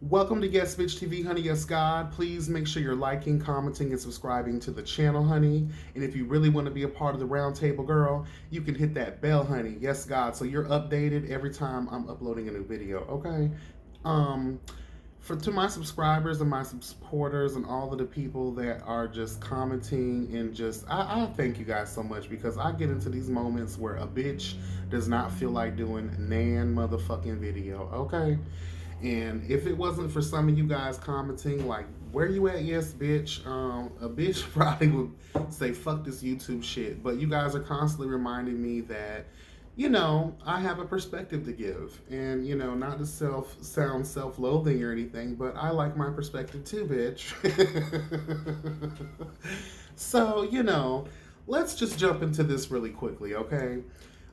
Welcome to Yes Bitch TV, honey. Yes, God. Please make sure you're liking, commenting, and subscribing to the channel, honey. And if you really want to be a part of the roundtable, girl, you can hit that bell, honey. Yes, God. So you're updated every time I'm uploading a new video. Okay. Um, for to my subscribers and my supporters and all of the people that are just commenting and just I thank you guys so much because I get into these moments where a bitch does not feel like doing nan motherfucking video. Okay. And if it wasn't for some of you guys commenting, like, where you at, yes, bitch, a bitch probably would say, fuck this YouTube shit. But you guys are constantly reminding me that, I have a perspective to give. And, not to sound self loathing or anything, but I like my perspective too, bitch. So, let's just jump into this really quickly, okay?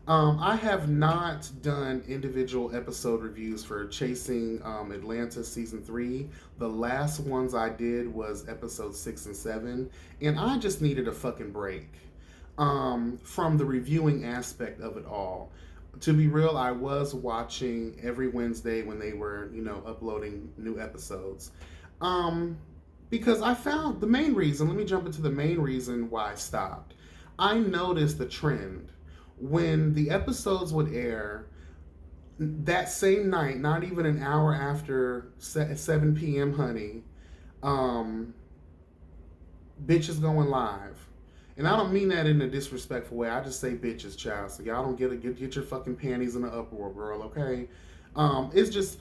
I have not done individual episode reviews for Chasing Atlanta season 3. The last ones I did was episode 6 and 7, and I just needed a fucking break from the reviewing aspect of it all. To be real, I was watching every Wednesday when they were, uploading new episodes. Um, because I found the main reason, let me jump into the main reason why I stopped. I noticed the trend when the episodes would air that same night, not even an hour after 7 p.m., honey, um, bitches going live. And I don't mean that in a disrespectful way. I just say bitches, child. So y'all don't get your fucking panties in the uproar, girl, okay? It's just,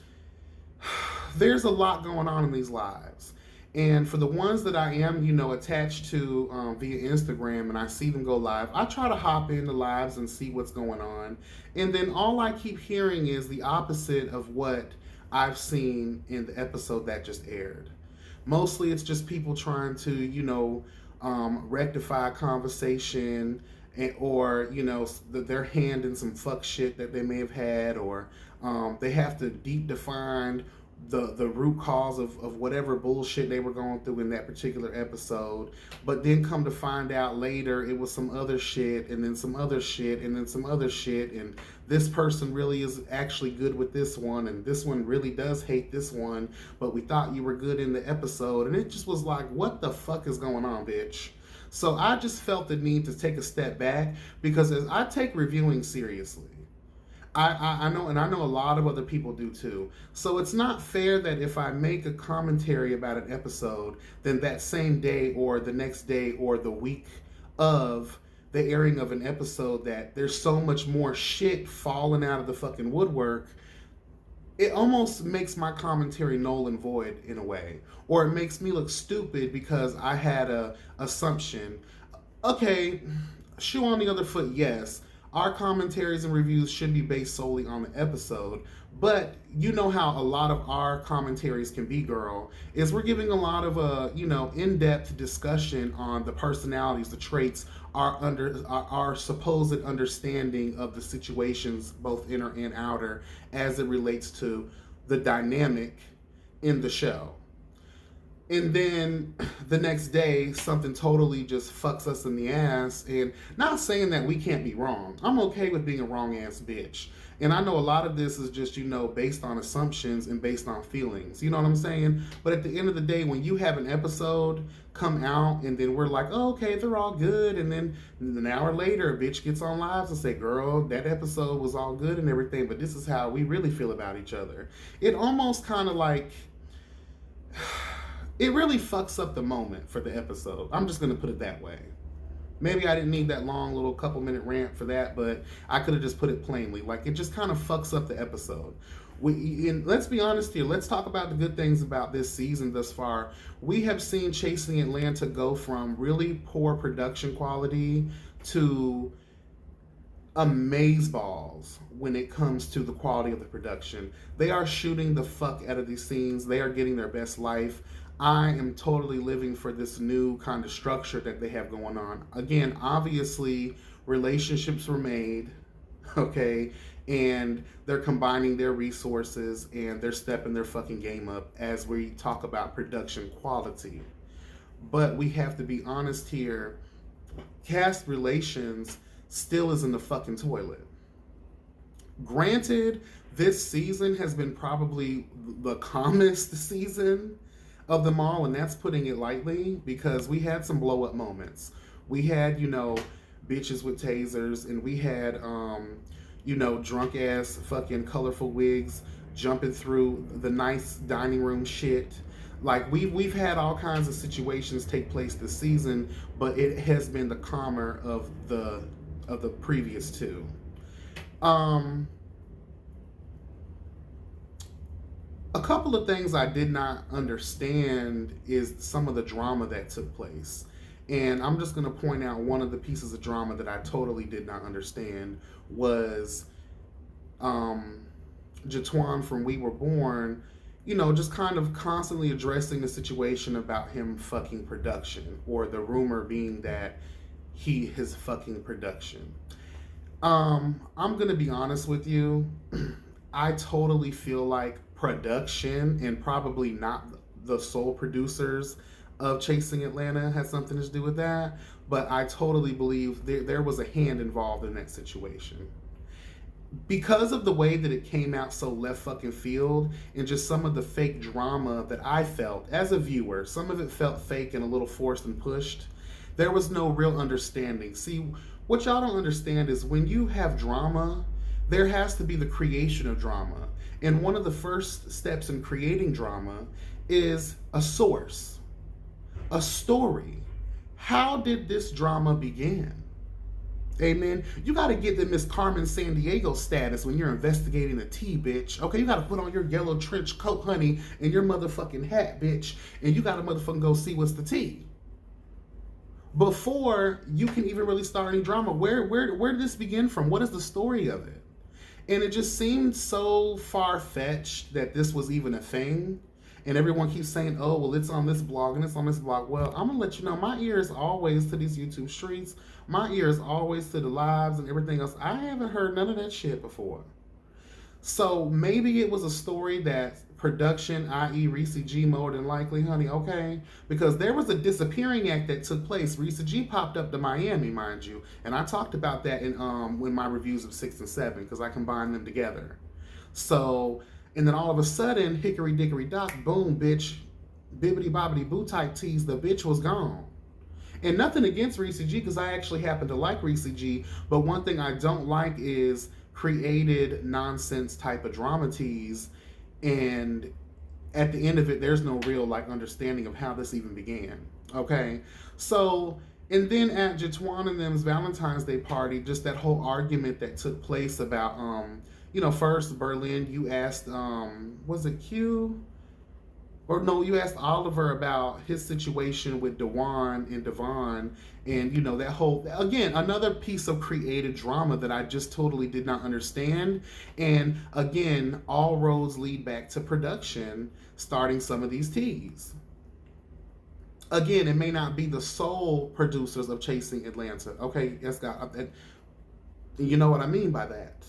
there's a lot going on in these lives. And for the ones that I am, attached to via Instagram and I see them go live, I try to hop into lives and see what's going on. And then all I keep hearing is the opposite of what I've seen in the episode that just aired. Mostly it's just people trying to, rectify a conversation or, their hand in some fuck shit that they may have had, or they have to deep define the root cause of whatever bullshit they were going through in that particular episode, but then come to find out later it was some other shit and then some other shit and then some other shit, and this person really is actually good with this one and this one really does hate this one, but we thought you were good in the episode, and it just was like, what the fuck is going on, bitch? So I just felt the need to take a step back because as I take reviewing seriously, I know, and I know a lot of other people do too. So it's not fair that if I make a commentary about an episode, then that same day or the next day or the week of the airing of an episode, that there's so much more shit falling out of the fucking woodwork. It almost makes my commentary null and void in a way, or it makes me look stupid because I had a assumption. Okay, shoe on the other foot, yes. Our commentaries and reviews should be based solely on the episode, but you know how a lot of our commentaries can be, girl, is we're giving a lot of in-depth discussion on the personalities, the traits, our supposed understanding of the situations, both inner and outer, as it relates to the dynamic in the show. And then the next day something totally just fucks us in the ass. And not saying that we can't be wrong, I'm okay with being a wrong ass bitch, and I know a lot of this is just based on assumptions and based on feelings, you know what I'm saying? But at the end of the day, when you have an episode come out and then we're like, oh, okay, they're all good, and then an hour later a bitch gets on lives and say, girl, that episode was all good and everything, but this is how we really feel about each other, it almost kind of like it really fucks up the moment for the episode. I'm just gonna put it that way. Maybe I didn't need that long little couple minute rant for that, but I could have just put it plainly. Like, it just kind of fucks up the episode. And let's be honest here. Let's talk about the good things about this season thus far. We have seen Chasing Atlanta go from really poor production quality to amazeballs when it comes to the quality of the production. They are shooting the fuck out of these scenes. They are getting their best life. I am totally living for this new kind of structure that they have going on. Again, obviously, relationships were made, okay, and they're combining their resources and they're stepping their fucking game up as we talk about production quality. But we have to be honest here, cast relations still is in the fucking toilet. Granted, this season has been probably the calmest season of them all, and that's putting it lightly because we had some blow up moments. We had, bitches with tasers, and we had, drunk ass fucking colorful wigs jumping through the nice dining room shit. Like we've had all kinds of situations take place this season, but it has been the calmer of the previous two. Um, a couple of things I did not understand is some of the drama that took place. And I'm just going to point out one of the pieces of drama that I totally did not understand was um, Jatuan from We Were Born, just kind of constantly addressing the situation about him fucking production, or the rumor being that he his fucking production. I'm gonna be honest with you. I totally feel like production and probably not the sole producers of Chasing Atlanta has something to do with that, but I totally believe there was a hand involved in that situation. Because of the way that it came out so left fucking field and just some of the fake drama that I felt as a viewer, some of it felt fake and a little forced and pushed. There was no real understanding. See, what y'all don't understand is when you have drama, there has to be the creation of drama. And one of the first steps in creating drama is a source, a story. How did this drama begin? Amen. You got to get the Miss Carmen San Diego status when you're investigating a tea, bitch. Okay, you got to put on your yellow trench coat, honey, and your motherfucking hat, bitch, and you got to motherfucking go see what's the tea before you can even really start any drama. Where did this begin from? What is the story of it? And it just seemed so far-fetched that this was even a thing. And everyone keeps saying, oh, well, it's on this blog and it's on this blog. Well, I'm going to let you know, my ear is always to these YouTube streets. My ear is always to the lives and everything else. I haven't heard none of that shit before. So maybe it was a story that production, i.e. Reese G, more than likely, honey, okay? Because there was a disappearing act that took place. Reese G popped up to Miami, mind you. And I talked about that in my reviews of 6 and 7 because I combined them together. So, and then all of a sudden, hickory dickory dock, boom, bitch, bibbity bobbity boo type tease, the bitch was gone. And nothing against Reese G because I actually happen to like Reese G, but one thing I don't like is created nonsense type of drama tease, and at the end of it there's no real like understanding of how this even began. Okay, so and then at Jatuan and them's Valentine's Day party, just that whole argument that took place about first Berlin, you asked was it Q, or no, you asked Oliver about his situation with Dewan and Devon, and that whole, again, another piece of creative drama that I just totally did not understand. And again, all roads lead back to production starting some of these teas. Again, it may not be the sole producers of Chasing Atlanta. Okay, yes, God, you know what I mean by that.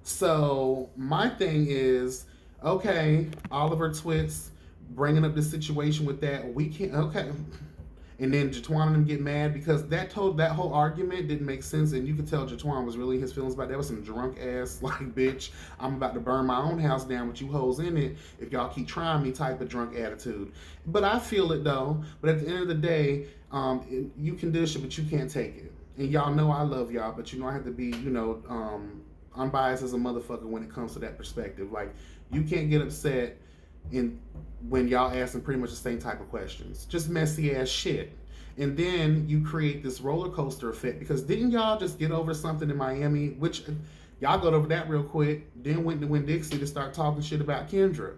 So my thing is, okay, Oliver Twits bringing up the situation with that. We can't. Okay, and then Jatuan and them get mad because that whole argument didn't make sense, and you could tell Jatuan was really in his feelings about that. Was some drunk ass like, bitch, I'm about to burn my own house down with you hoes in it if y'all keep trying me type of drunk attitude. But I feel it though. But at the end of the day, you can dish it, but you can't take it. And y'all know I love y'all, but I have to be unbiased as a motherfucker when it comes to that perspective. Like, you can't get upset when y'all asking pretty much the same type of questions. Just messy ass shit. And then you create this roller coaster effect because didn't y'all just get over something in Miami? Which y'all got over that real quick. Then went to Winn-Dixie to start talking shit about Kendra,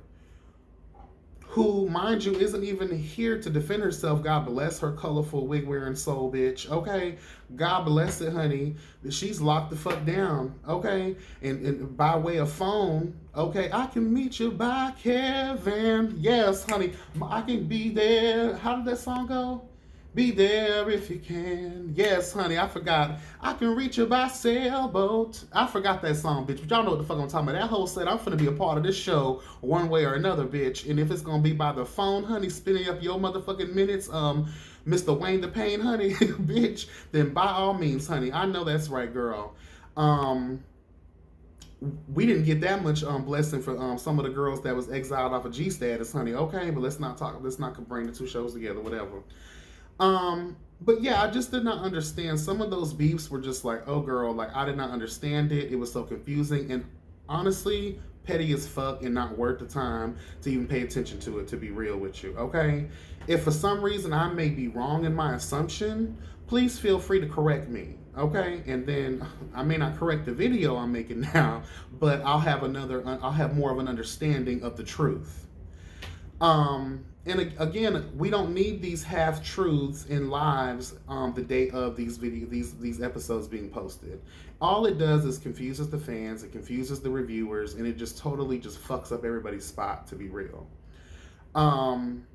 who, mind you, isn't even here to defend herself. God bless her colorful wig wearing soul, bitch. Okay, God bless it, honey. She's locked the fuck down. Okay, and by way of phone. Okay, I can meet you by Kevin. Yes, honey, I can be there. How did that song go? Be there if you can. Yes, honey, I forgot. I can reach you by sailboat. I forgot that song, bitch. But y'all know what the fuck I'm talking about. That whole set, I'm finna be a part of this show one way or another, bitch. And if it's gonna be by the phone, honey, spinning up your motherfucking minutes, Mr. Wayne the Pain, honey, bitch, then by all means, honey. I know that's right, girl. Um, we didn't get that much blessing for some of the girls that was exiled off of G status, honey. Okay, but let's not talk. Let's not bring the two shows together. Whatever. But yeah, I just did not understand. Some of those beefs were just like, oh girl, like I did not understand it. It was so confusing and honestly petty as fuck and not worth the time to even pay attention to it, to be real with you. Okay? If for some reason I may be wrong in my assumption, please feel free to correct me. Okay? And then I may not correct the video I'm making now, but I'll have more of an understanding of the truth. And again, we don't need these half truths in lives the day of these episodes being posted. All it does is confuses the fans, it confuses the reviewers, and it just totally just fucks up everybody's spot. To be real, um,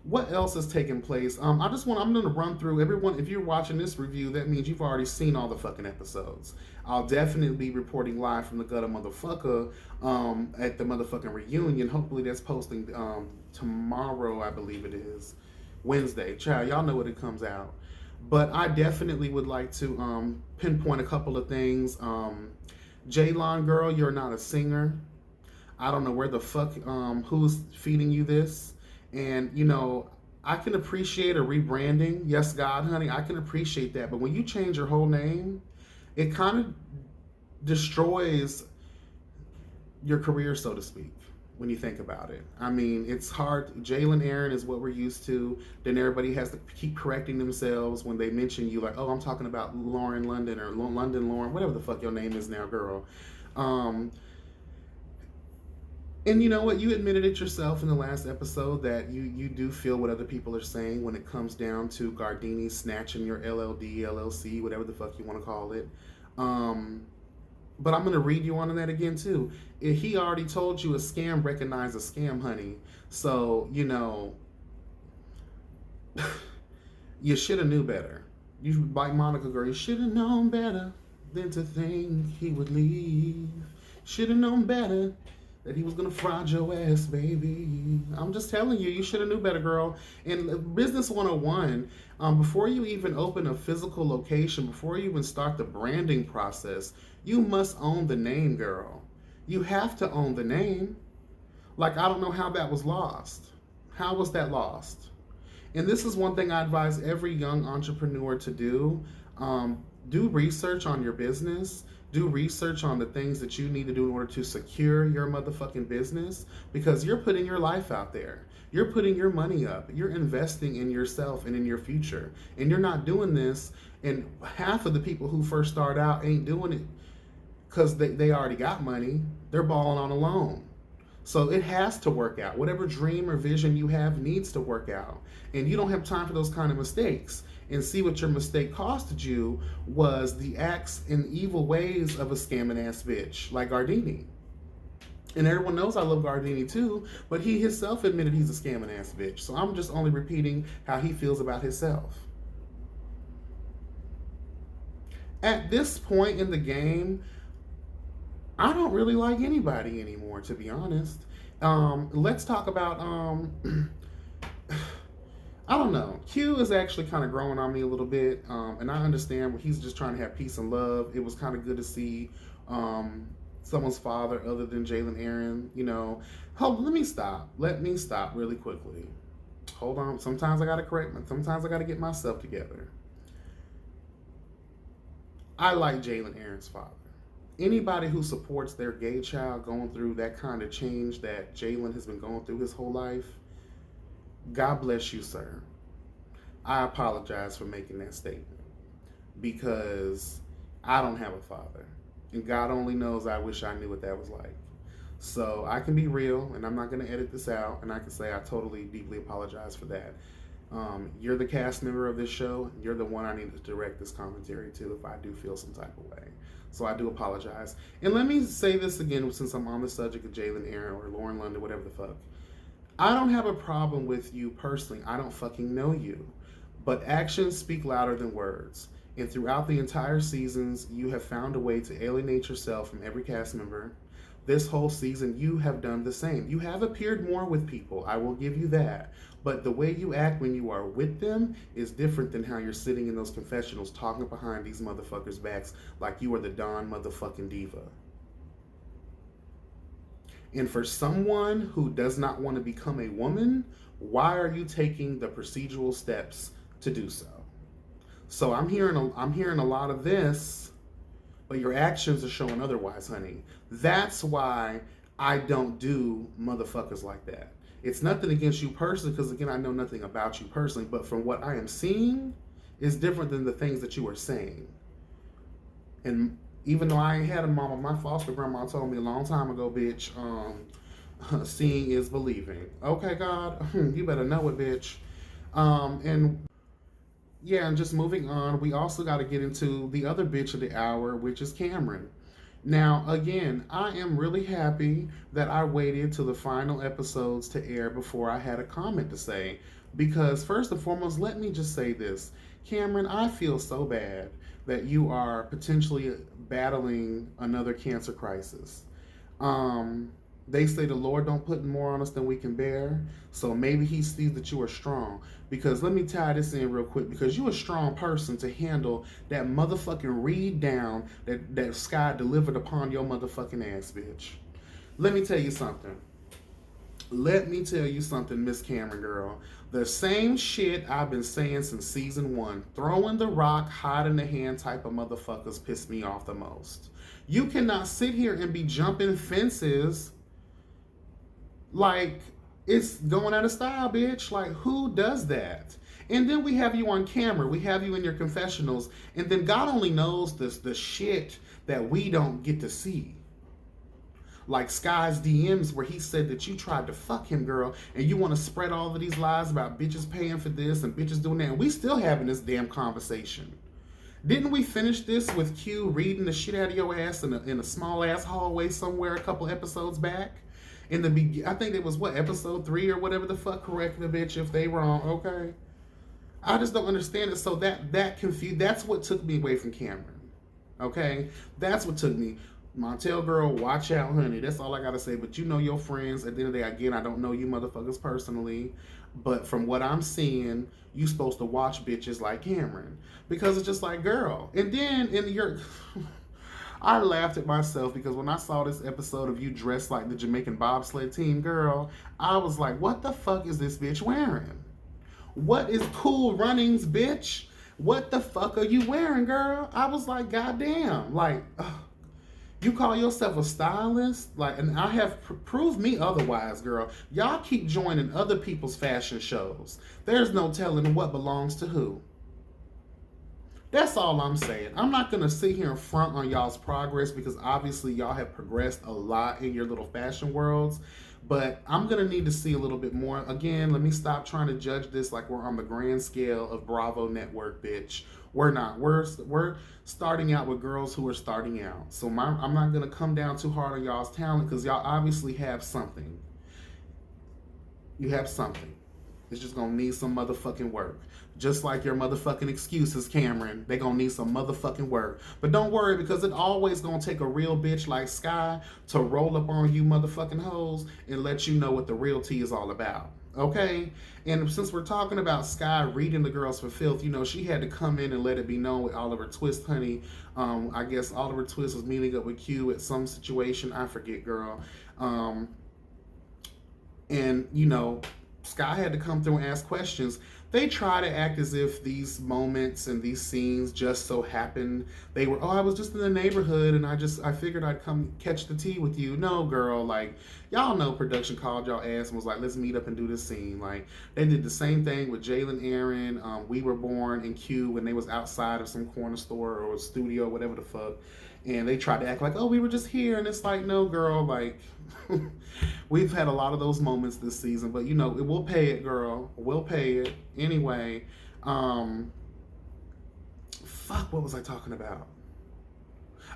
what else is taking place? I'm gonna run through everyone. If you're watching this review, that means you've already seen all the fucking episodes. I'll definitely be reporting live from the gutter motherfucker at the motherfucking reunion. Hopefully that's posting tomorrow, I believe it is. Wednesday. Child, y'all know when it comes out. But I definitely would like to pinpoint a couple of things. Jaylon girl, you're not a singer. I don't know where the fuck who's feeding you this. And you know, I can appreciate a rebranding. Yes, God, honey, I can appreciate that. But when you change your whole name, it kind of destroys your career, so to speak. When you think about it, I mean, it's hard. Jalen Aaron is what we're used to. Then everybody has to keep correcting themselves when they mention you, like, oh, I'm talking about Lauren London or London Lauren, whatever the fuck your name is now, girl. Um, And you know what? You admitted it yourself in the last episode that you do feel what other people are saying when it comes down to Gardini snatching your LLD, LLC, whatever the fuck you want to call it. Um, but I'm gonna read you on that again too. He already told you a scam recognized a scam, honey. So you know you should have knew better. You like Monica, girl. You should have known better than to think he would leave. Should have known better that he was gonna fraud your ass, baby. I'm just telling you, you should have knew better, girl. And business 101, before you even open a physical location, before you even start the branding process, you must own the name, girl. You have to own the name. Like, I don't know how that was lost. How was that lost? And this is one thing I advise every young entrepreneur to do. Do research on your business. Do research on the things that you need to do in order to secure your motherfucking business because you're putting your life out there. You're putting your money up. You're investing in yourself and in your future. And you're not doing this. And half of the people who first start out ain't doing it because they already got money. They're balling on a loan. So it has to work out. Whatever dream or vision you have needs to work out. And you don't have time for those kind of mistakes. And see what your mistake costed you was the acts and evil ways of a scamming ass bitch like Gardini. And everyone knows I love Gardini too, but he himself admitted he's a scamming ass bitch. So I'm just only repeating how he feels about himself. At this point in the game, I don't really like anybody anymore, to be honest. Let's talk about I don't know. Q is actually kind of growing on me a little bit, and I understand he's just trying to have peace and love. It was kind of good to see someone's father other than Jalen Aaron. You know, hold. Let me stop. Let me stop really quickly. Hold on. Sometimes I gotta correct. Sometimes I gotta get myself together. I like Jalen Aaron's father. Anybody who supports their gay child going through that kind of change that Jalen has been going through his whole life, God bless you, sir. I apologize for making that statement because I don't have a father. And God only knows I wish I knew what that was like. So I can be real and I'm not going to edit this out. And I can say I totally, deeply apologize for that. You're the cast member of this show. You're the one I need to direct this commentary to if I do feel some type of way. So I do apologize. And let me say this again since I'm on the subject of Jalen Aaron or Lauren London, whatever the fuck. I don't have a problem with you personally. I don't fucking know you. But actions speak louder than words. And throughout the entire seasons, you have found a way to alienate yourself from every cast member, This whole season, you have done the same. You have appeared more with people. I will give you that. But the way you act when you are with them is different than how you're sitting in those confessionals talking behind these motherfuckers' backs like you are the Don motherfucking diva. And for someone who does not want to become a woman, why are you taking the procedural steps to do so? So I'm hearing a lot of this, but your actions are showing otherwise, honey. That's why I don't do motherfuckers like that. It's nothing against you personally, because again, I know nothing about you personally, but from what I am seeing is different than the things that you are saying. And even though I ain't had a mama, my foster grandma told me a long time ago, bitch, seeing is believing. Okay, God, you better know it, bitch. And yeah, and just moving on, we also got to get into the other bitch of the hour, which is Cameron. Now, again, I am really happy that I waited till the final episodes to air before I had a comment to say. Because, first and foremost, let me just say this. Cameron, I feel so bad that you are potentially battling another cancer crisis. Um, they say the Lord don't put more on us than we can bear. So maybe he sees that you are strong. Because let me tie this in real quick. Because you're a strong person to handle that motherfucking read down that Sky delivered upon your motherfucking ass, bitch. Let me tell you something. Let me tell you something, Miss Cameron girl. The same shit I've been saying since season one. Throwing the rock, hiding the hand type of motherfuckers piss me off the most. You cannot sit here and be jumping fences like it's going out of style, bitch. Like, who does that? And then we have you on camera. We have you in your confessionals. And then God only knows the shit that we don't get to see. Like Sky's DMs where he said that you tried to fuck him, girl, and you want to spread all of these lies about bitches paying for this and bitches doing that. And we still having this damn conversation. Didn't we finish this with Q reading the shit out of your ass in a small ass hallway somewhere a couple episodes back? I think it was what, episode 3 or whatever the fuck. Correct the bitch if they wrong. Okay, I just don't understand it. So that confused. That's what took me away from Cameron. Okay, that's what took me. Montel girl, watch out, honey. That's all I gotta say. But you know your friends. At the end of the day, again, I don't know you motherfuckers personally, but from what I'm seeing, you supposed to watch bitches like Cameron because it's just like, girl. And then in your, I laughed at myself because when I saw this episode of you dressed like the Jamaican bobsled team, girl, I was like, what the fuck is this bitch wearing? What is Cool Runnings, bitch? What the fuck are you wearing, girl? I was like, goddamn, like. You call yourself a stylist? Like, and I have proved me otherwise, girl. Y'all keep joining other people's fashion shows. There's no telling what belongs to who. That's all I'm saying. I'm not going to sit here and front on y'all's progress because obviously y'all have progressed a lot in your little fashion worlds. But I'm going to need to see a little bit more. Again, let me stop trying to judge this like we're on the grand scale of Bravo Network, bitch. We're not. We're starting out with girls who are starting out. So I'm not going to come down too hard on y'all's talent because y'all obviously have something. You have something. It's just going to need some motherfucking work. Just like your motherfucking excuses, Cameron. They gonna need some motherfucking work. But don't worry, because it always gonna take a real bitch like Sky to roll up on you motherfucking hoes and let you know what the real tea is all about. Okay? And since we're talking about Sky reading the girls for filth, you know, she had to come in and let it be known with Oliver Twist, honey. I guess Oliver Twist was meeting up with Q at some situation. I forget, girl. And, you know, Sky had to come through and ask questions. They try to act as if these moments and these scenes just so happened. They were, oh, I was just in the neighborhood and I figured I'd come catch the tea with you. No, girl, like, y'all know production called y'all ass and was like, let's meet up and do this scene. Like, they did the same thing with Jalen Aaron, We Were Born, and Q when they was outside of some corner store or studio, whatever the fuck. And they tried to act like, oh, we were just here. And it's like, no, girl, like, we've had a lot of those moments this season. But, you know, we'll pay it, girl. We'll pay it. Anyway, fuck, what was I talking about?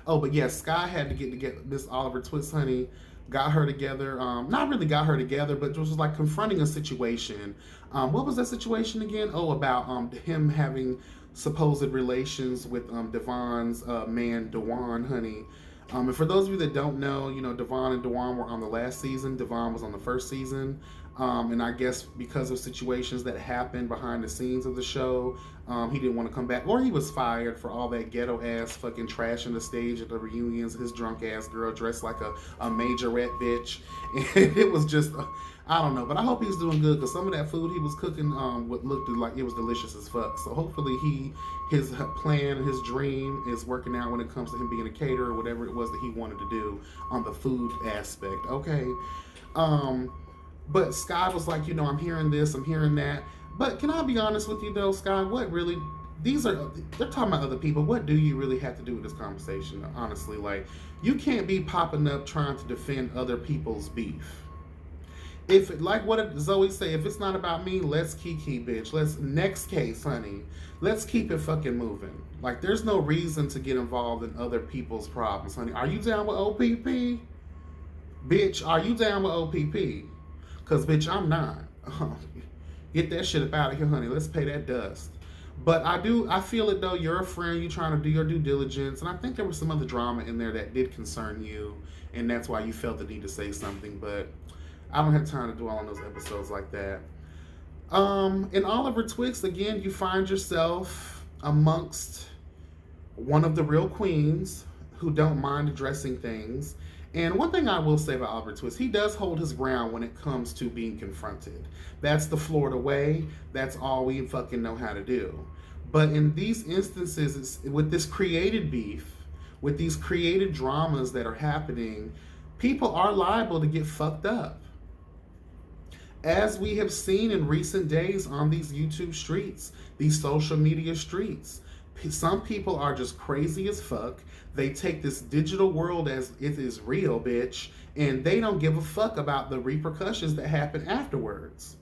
Oh, but yeah, Sky had to get Miss Oliver Twist, honey, got her together. Not really got her together, but it was like confronting a situation. What was that situation again? Oh, about him having supposed relations with Devon's man, Dewan, honey. And for those of you that don't know, Devon and Dewan were on the last season. Devon was on the first season. And I guess because of situations that happened behind the scenes of the show, he didn't want to come back. Or he was fired for all that ghetto ass fucking trash on the stage at the reunions. His drunk ass girl dressed like a majorette bitch. And it was just, I don't know. But I hope he's doing good because some of that food he was cooking looked like it was delicious as fuck. So hopefully his plan, his dream is working out when it comes to him being a caterer or whatever it was that he wanted to do on the food aspect. Okay. But Sky was like, I'm hearing this, I'm hearing that. But can I be honest with you though, Sky? What really? They're talking about other people. What do you really have to do with this conversation? Honestly, like, you can't be popping up trying to defend other people's beef. If like what Zoe say, if it's not about me, let's kiki, bitch. Let's next case, honey. Let's keep it fucking moving. Like, there's no reason to get involved in other people's problems, honey. Are you down with OPP? Bitch, are you down with OPP? Cause bitch, I'm not. Get that shit up out of here, honey. Let's pay that dust. But I feel it though. You're a friend. You're trying to do your due diligence, and I think there was some other drama in there that did concern you, and that's why you felt the need to say something. But I don't have time to dwell on those episodes like that. In Oliver Twist, again, you find yourself amongst one of the real queens who don't mind addressing things. And one thing I will say about Oliver Twist, he does hold his ground when it comes to being confronted. That's the Florida way. That's all we fucking know how to do. But in these instances, with this created beef, with these created dramas that are happening, people are liable to get fucked up. As we have seen in recent days on these YouTube streets, these social media streets, some people are just crazy as fuck. They take this digital world as it is real, bitch, and they don't give a fuck about the repercussions that happen afterwards.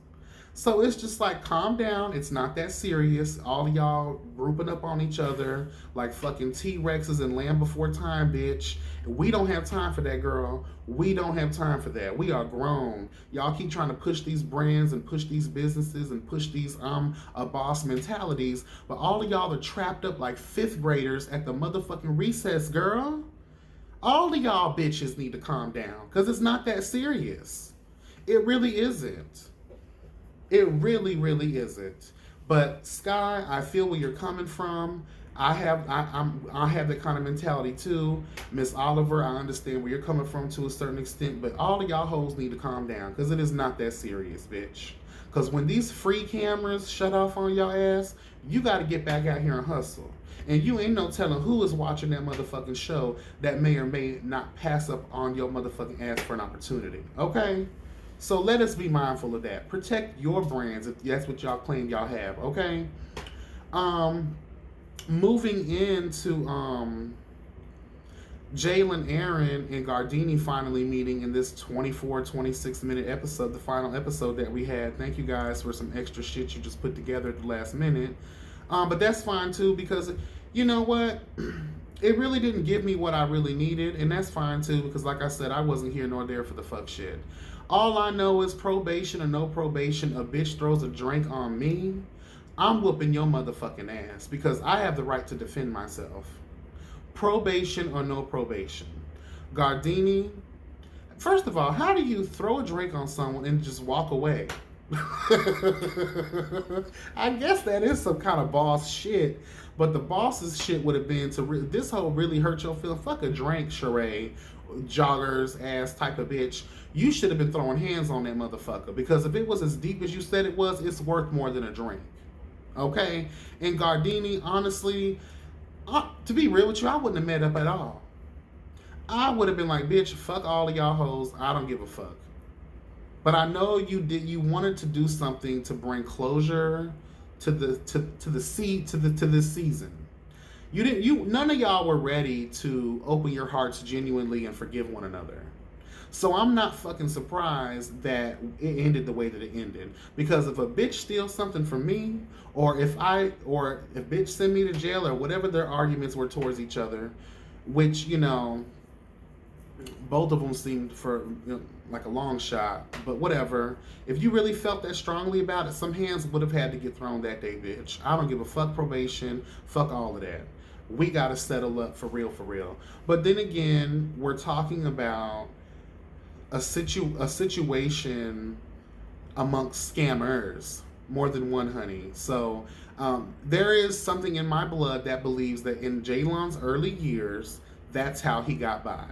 So it's just like, calm down. It's not that serious. All of y'all grouping up on each other like fucking T-Rexes and Land Before Time, bitch. We don't have time for that, girl. We don't have time for that. We are grown. Y'all keep trying to push these brands and push these businesses and push these a boss mentalities, but all of y'all are trapped up like fifth graders at the motherfucking recess, girl. All of y'all bitches need to calm down because it's not that serious. It really isn't. It really, really isn't. But Sky, I feel where you're coming from. I have that kind of mentality too. Miss Oliver, I understand where you're coming from to a certain extent, but all of y'all hoes need to calm down because it is not that serious, bitch. Because when these free cameras shut off on y'all ass, you got to get back out here and hustle. And you ain't no telling who is watching that motherfucking show that may or may not pass up on your motherfucking ass for an opportunity. Okay? So let us be mindful of that. Protect your brands if that's what y'all claim y'all have, okay? Moving into Jalen, Aaron, and Gardini finally meeting in this 26-minute episode, the final episode that we had. Thank you guys for some extra shit you just put together at the last minute. But that's fine too, because you know what? It really didn't give me what I really needed, and that's fine too, because like I said, I wasn't here nor there for the fuck shit. All I know is probation or no probation, a bitch throws a drink on me, I'm whooping your motherfucking ass because I have the right to defend myself. Probation or no probation. Gardini, first of all, how do you throw a drink on someone and just walk away? I guess that is some kind of boss shit, but the boss's shit would have been to this whole really hurt your feelings. Fuck a drink, charade, joggers ass type of bitch. You should have been throwing hands on that motherfucker because if it was as deep as you said it was, it's worth more than a drink. Okay? And Gardini, honestly, to be real with you, I wouldn't have met up at all. I would have been like, bitch, fuck all of y'all hoes. I don't give a fuck. But I know you wanted to do something to bring closure to this season. None of y'all were ready to open your hearts genuinely and forgive one another. So I'm not fucking surprised that it ended the way that it ended. Because if a bitch steals something from me, or if bitch send me to jail, or whatever their arguments were towards each other, which, both of them seemed like a long shot, but whatever. If you really felt that strongly about it, some hands would have had to get thrown that day, bitch. I don't give a fuck probation, fuck all of that. we got to settle up for real, for real. But then again, we're talking about a situation amongst scammers, more than one, honey. So there is something in my blood that believes that in Jaylon's early years, that's how he got by.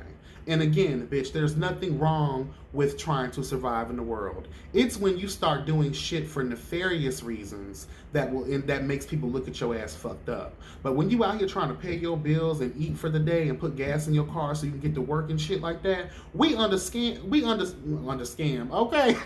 And again, bitch, there's nothing wrong with trying to survive in the world. It's when you start doing shit for nefarious reasons that makes people look at your ass fucked up. But when you out here trying to pay your bills and eat for the day and put gas in your car so you can get to work and shit like that, we understand. Okay,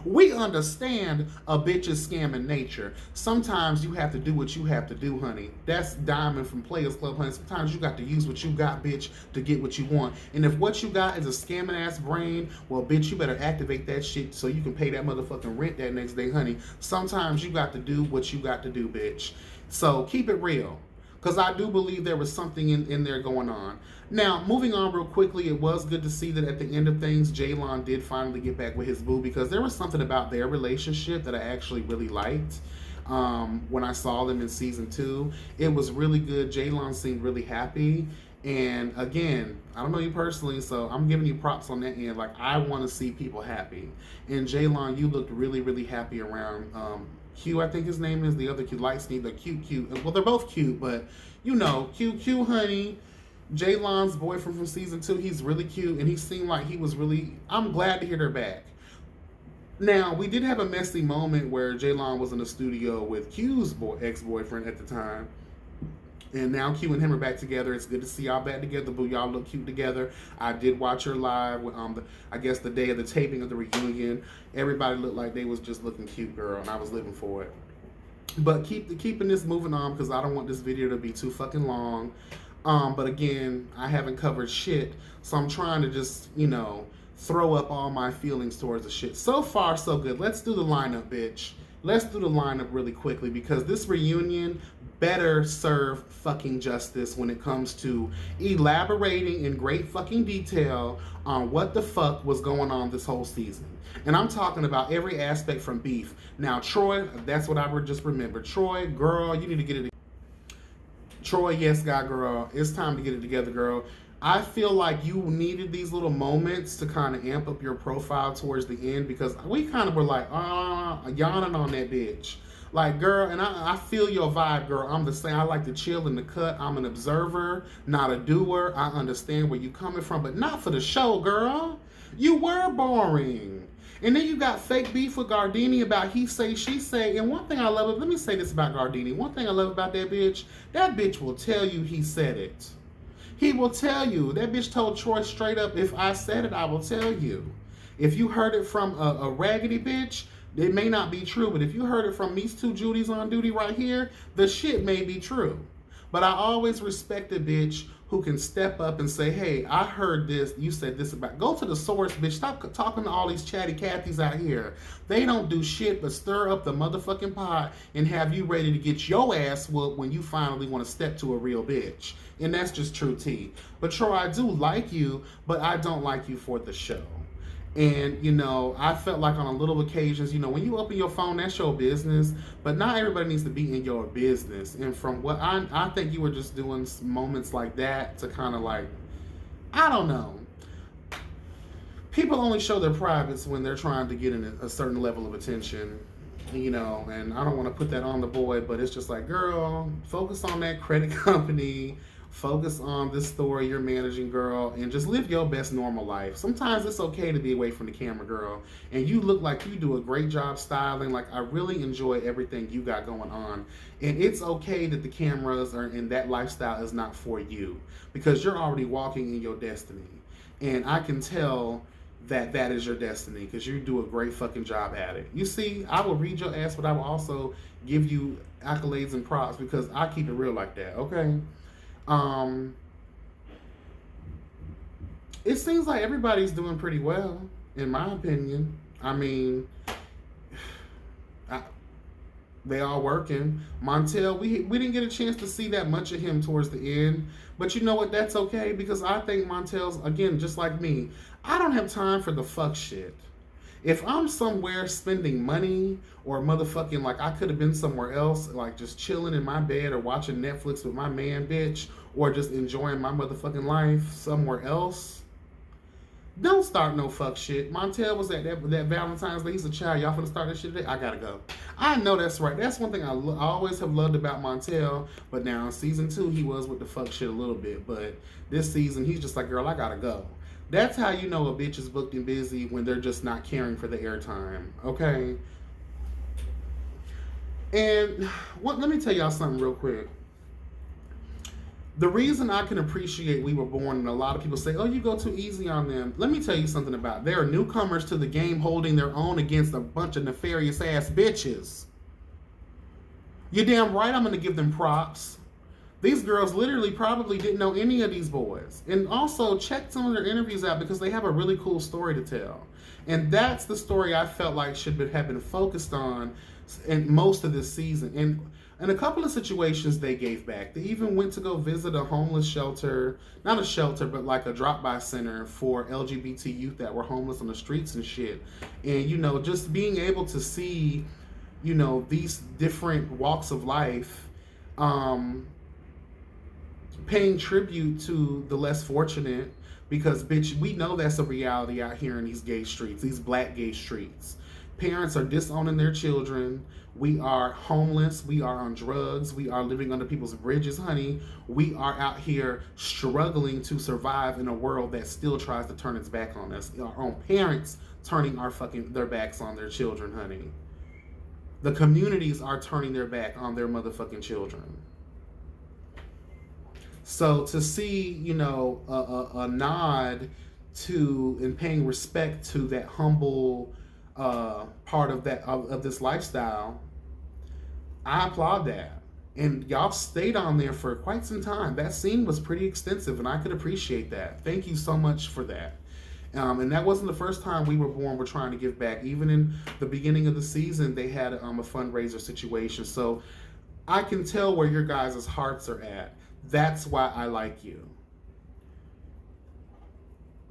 we understand a bitch's scamming nature. Sometimes you have to do what you have to do, honey. That's Diamond from Players Club, honey. Sometimes you got to use what you got, bitch, to get what you want. And if what you got is a scamming ass brain, well, bitch, you better activate that shit so you can pay that motherfucking rent that next day, honey. Sometimes you got to do what you got to do, bitch. So keep it real, because I do believe there was something in there going on. Now, moving on real quickly, it was good to see that at the end of things, Jaylon did finally get back with his boo, because there was something about their relationship that I actually really liked. When I saw them in season 2, it was really good. Jaylon seemed really happy. And again, I don't know you personally, so I'm giving you props on that end. Like, I want to see people happy. And Jaylon, you looked really, really happy around Q, I think his name is, the other cute light skin, the cute. Well, they're both cute, but you know, cute, honey. Jaylon's boyfriend from season 2, he's really cute, and he seemed like he was really. I'm glad to hear they're back. Now, we did have a messy moment where Jaylon was in the studio with Q's ex-boyfriend at the time. And now Q and him are back together. It's good to see y'all back together, boo. Y'all look cute together. I did watch her live with, I guess the day of the taping of the reunion. Everybody looked like they was just looking cute, girl, and I was living for it. But keeping this moving on, because I don't want this video to be too fucking long. But again, I haven't covered shit, so I'm trying to just, throw up all my feelings towards the shit. So far, so good. Let's do the lineup, bitch. Let's do the lineup really quickly, because this reunion better serve fucking justice when it comes to elaborating in great fucking detail on what the fuck was going on this whole season. And I'm talking about every aspect from beef. Now, Troy, that's what I just remembered. Troy, girl, you need to get it. Troy, yes, guy, girl. It's time to get it together, girl. I feel like you needed these little moments to kind of amp up your profile towards the end, because we kind of were like, yawning on that bitch. Like, girl, and I feel your vibe, girl. I'm the same. I like to chill in the cut. I'm an observer, not a doer. I understand where you coming from, but not for the show, girl. You were boring. And then you got fake beef with Gardini about he say, she say. And one thing I love, let me say this about Gardini. One thing I love about that bitch will tell you he said it. He will tell you. That bitch told Troy straight up, if I said it, I will tell you. If you heard it from a raggedy bitch, it may not be true, but if you heard it from these two Judies on duty right here, the shit may be true. But I always respect a bitch who can step up and say, hey, I heard this, you said this about. Go to the source, bitch. Stop talking to all these chatty Cathys out here. They don't do shit but stir up the motherfucking pot and have you ready to get your ass whooped when you finally want to step to a real bitch. And that's just true tea. But Troy, I do like you, but I don't like you for the show. And, I felt like on a little occasions, when you open your phone, that's your business. But not everybody needs to be in your business. And from what I think you were just doing moments like that to kind of like, I don't know. People only show their privates when they're trying to get in a certain level of attention. And I don't want to put that on the boy, but it's just like, girl, focus on that credit company. Focus on this story you're managing, girl, and just live your best normal life. Sometimes it's okay to be away from the camera, girl. And you look like you do a great job styling. Like, I really enjoy everything you got going on. And it's okay that the cameras are in that lifestyle is not for you, because you're already walking in your destiny. And I can tell that that is your destiny, because you do a great fucking job at it. You see, I will read your ass, but I will also give you accolades and props, because I keep it real like that, okay? It seems like everybody's doing pretty well, in my opinion. I mean, they all working. Montel, we didn't get a chance to see that much of him towards the end, but you know what? That's okay, because I think Montel's, again, just like me, I don't have time for the fuck shit. If I'm somewhere spending money or motherfucking like I could have been somewhere else, like just chilling in my bed or watching Netflix with my man, bitch, or just enjoying my motherfucking life somewhere else, don't start no fuck shit. Montel was at that Valentine's Day. He's a child. Y'all finna start that shit today? I gotta go. I know that's right. That's one thing I always have loved about Montel. But now in season 2, he was with the fuck shit a little bit. But this season, he's just like, girl, I gotta go. That's how you know a bitch is booked and busy when they're just not caring for the airtime. Okay? And let me tell y'all something real quick. The reason I can appreciate We Were Born, and a lot of people say, oh, you go too easy on them. Let me tell you something about it. They are newcomers to the game holding their own against a bunch of nefarious ass bitches. You're damn right I'm going to give them props. These girls literally probably didn't know any of these boys. And also check some of their interviews out because they have a really cool story to tell. And that's the story I felt like should have been focused on in most of this season. And in a couple of situations, they gave back. They even went to go visit a homeless shelter, not a shelter, but like a drop-by center for LGBT youth that were homeless on the streets and shit. And, you know, just being able to see, you know, these different walks of life, paying tribute to the less fortunate, because, bitch, we know that's a reality out here in these gay streets, these black gay streets. Parents are disowning their children. We are homeless. We are on drugs. We are living under people's bridges, honey. We are out here struggling to survive in a world that still tries to turn its back on us. Our own parents turning their backs on their children, honey. The communities are turning their back on their motherfucking children. So to see, you know, a nod to and paying respect to that humble part of this lifestyle, I applaud that. And y'all stayed on there for quite some time. That scene was pretty extensive, and I could appreciate that. Thank you so much for that. And that wasn't the first time We Were Born were trying to give back. Even in the beginning of the season, they had a fundraiser situation. So I can tell where your guys' hearts are at. That's why I like you.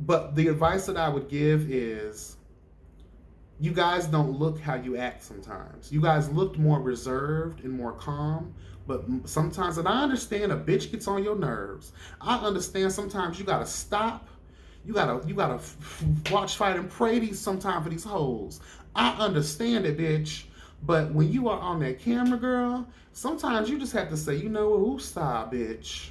But the advice that I would give is, you guys don't look how you act sometimes. You guys looked more reserved and more calm, but sometimes, and I understand a bitch gets on your nerves. I understand sometimes you gotta stop. You gotta watch, fight, and pray sometime for these hoes. I understand it, bitch. But when you are on that camera, girl, sometimes you just have to say, you know what, woosah, bitch.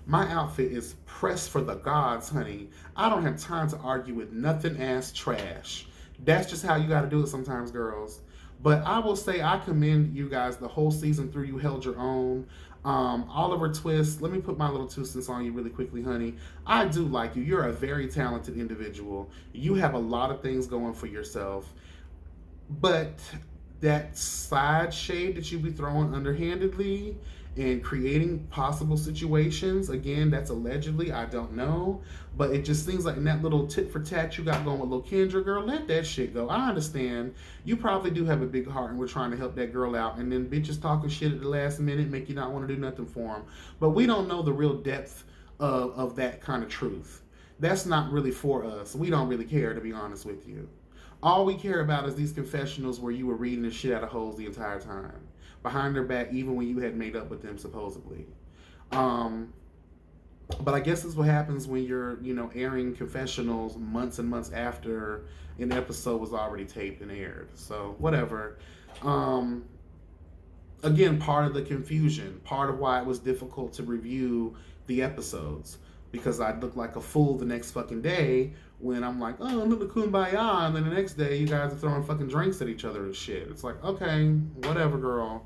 My outfit is pressed for the gods, honey. I don't have time to argue with nothing ass trash. That's just how you got to do it sometimes, girls. But I will say I commend you guys the whole season through. You held your own. Oliver Twist, let me put my little 2 cents on you really quickly, honey. I do like you. You're a very talented individual. You have a lot of things going for yourself. But that side shade that you be throwing underhandedly and creating possible situations, again, that's allegedly, I don't know, but it just seems like in that little tit for tat you got going with Lil Kendra, girl, let that shit go. I understand you probably do have a big heart and we're trying to help that girl out, and then bitches talking shit at the last minute make you not want to do nothing for them. But we don't know the real depth of that kind of truth. That's not really for us. We don't really care, to be honest with you. All we care about is these confessionals where you were reading the shit out of hoes the entire time, behind their back, even when you had made up with them supposedly. But I guess this is what happens when you're, you know, airing confessionals months and months after an episode was already taped and aired. So whatever. Again, part of the confusion, part of why it was difficult to review the episodes, because I'd look like a fool the next fucking day when I'm like, oh, look at Kumbaya, and then the next day you guys are throwing fucking drinks at each other and shit. It's like, okay, whatever, girl.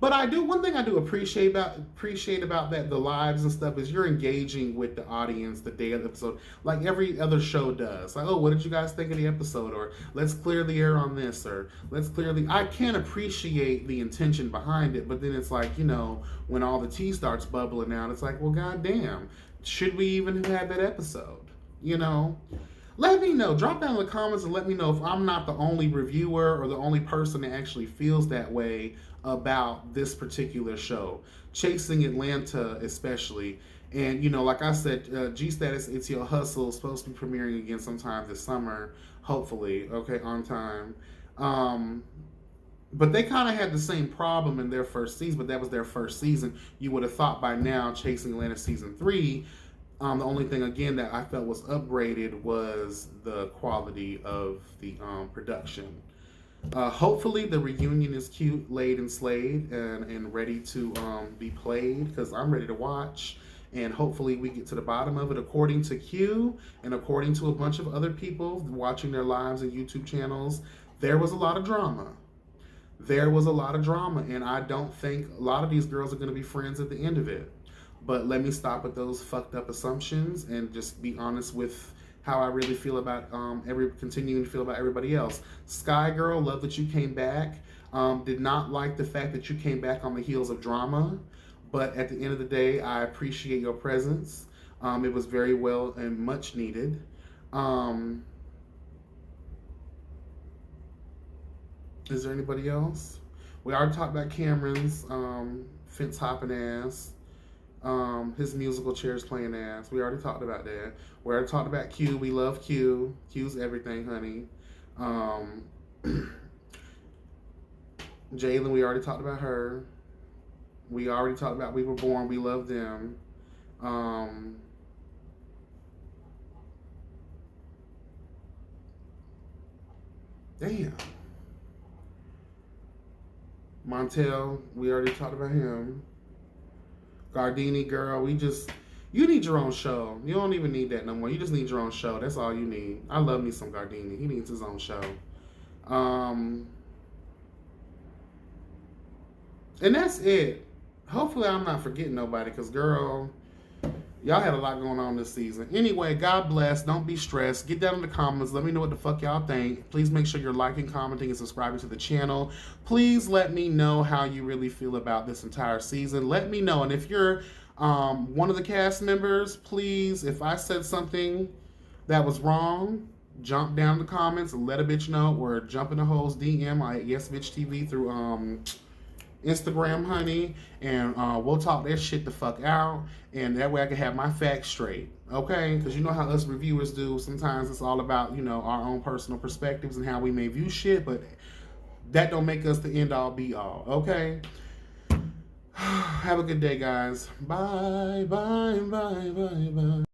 But one thing I do appreciate about that, the lives and stuff, is you're engaging with the audience the day of the episode, like every other show does. Like, oh, what did you guys think of the episode? Or let's clear the air on this, or I can appreciate the intention behind it, but then it's like, you know, when all the tea starts bubbling out, it's like, well, goddamn, should we even have had that episode? You know? Let me know. Drop down in the comments and let me know if I'm not the only reviewer or the only person that actually feels that way about this particular show. Chasing Atlanta especially. And you know, like I said, G Status It's Your Hustle is supposed to be premiering again sometime this summer, hopefully. Okay, on time. Um, but they kind of had the same problem in their first season, but that was their first season. You would have thought by now, Chasing Atlanta season three, the only thing again that I felt was upgraded was the quality of the production. Hopefully, the reunion is cute, laid and slayed, and ready to be played because I'm ready to watch. And hopefully, we get to the bottom of it. According to Q and according to a bunch of other people watching their lives and YouTube channels, there was a lot of drama. There was a lot of drama, and I don't think a lot of these girls are going to be friends at the end of it. But let me stop with those fucked up assumptions and just be honest with how I really feel about continuing to feel about everybody else. Sky Girl, love that you came back. Did not like the fact that you came back on the heels of drama, but at the end of the day, I appreciate your presence. It was very well and much needed. Um, is there anybody else? We already talked about Cameron's fence hopping ass. His musical chairs playing ass. We already talked about that. We already talked about Q. We love Q. Q's everything, honey. Um, Jalen, we already talked about her. We already talked about We Were Born. We love them. Um, damn. Montel, we already talked about him. Gardini, girl, you need your own show. You don't even need that no more. You just need your own show. That's all you need. I love me some Gardini. He needs his own show. Um, and that's it. Hopefully, I'm not forgetting nobody because, girl, y'all had a lot going on this season. Anyway, God bless. Don't be stressed. Get down in the comments. Let me know what the fuck y'all think. Please make sure you're liking, commenting, and subscribing to the channel. Please let me know how you really feel about this entire season. Let me know. And if you're one of the cast members, please, if I said something that was wrong, jump down in the comments and let a bitch know, or jump in the host DM at YesBitchTV through Instagram, honey, and we'll talk that shit the fuck out, and that way I can have my facts straight, okay? Because you know how us reviewers do. Sometimes it's all about, you know, our own personal perspectives and how we may view shit, but that don't make us the end all be all, okay? Have a good day, guys. Bye, bye, bye, bye, bye.